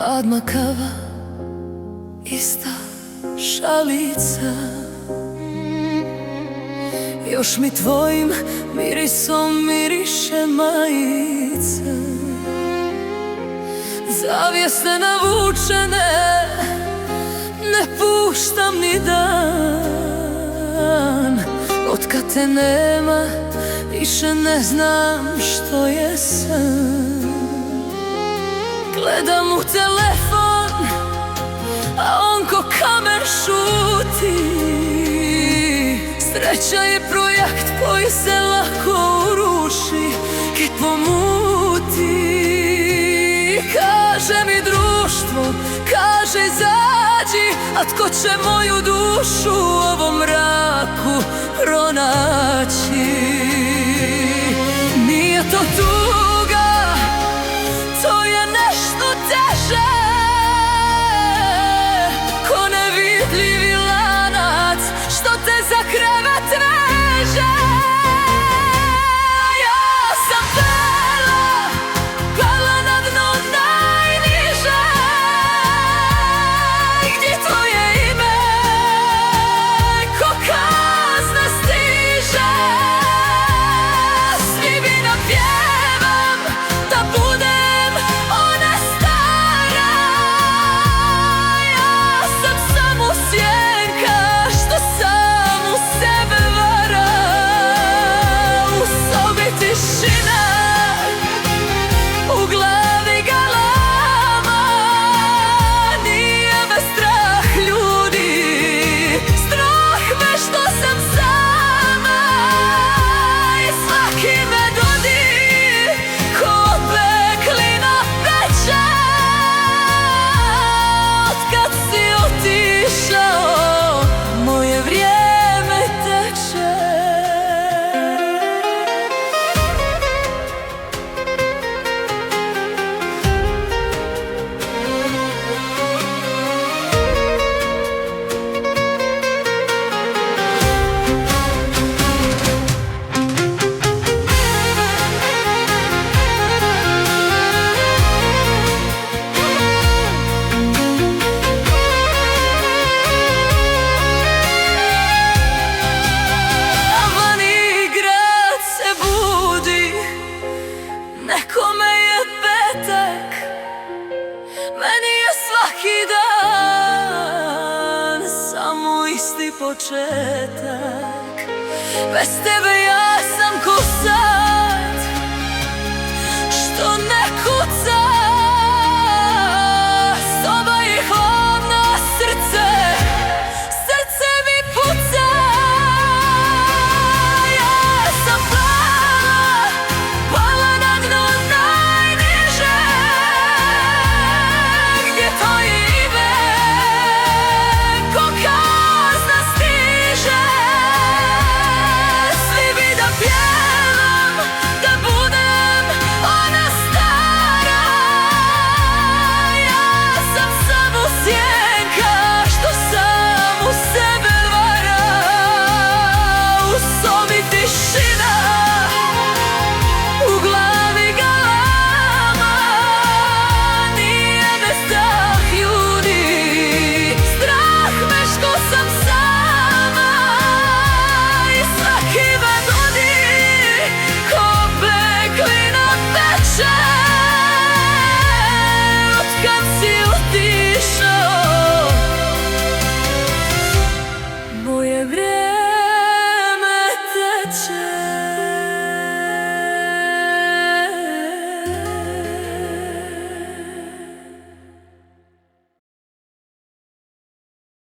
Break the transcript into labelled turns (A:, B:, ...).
A: Hladna kava, ista šalica, još mi tvojim mirisom miriše majica. Zavjesne navučene, ne puštam ni dan. Otkad te nema, više ne znam što je san. Gledam u telefon, a on ko kamen šuti. Sreća je projekt koji se lako uruši kad pomuti. Kaže mi društvo, kaže izađi, a tko će moju dušu u ovom mraku pronaći? Nije to tuga, to je nešto teže, ko nevidljivi lanac što te za krevet veže. Ja sam pala na dno najniže, gdje tvoje ime ko kazna stiže. Svi bi napjevam da budem ona stara. Ja sam samo sjenka što samu sebe vara. U sobi tišina, u glavi galama. Nije me strah ljudi, strah me što sam sama. I svaki me dodir ko peklina peče. Otkad si otišao, moje vrijeme teče. A vani grad se budi, nekome je petak, meni je svaki dan samo isti početak. Bez tebe ja sam ko sam.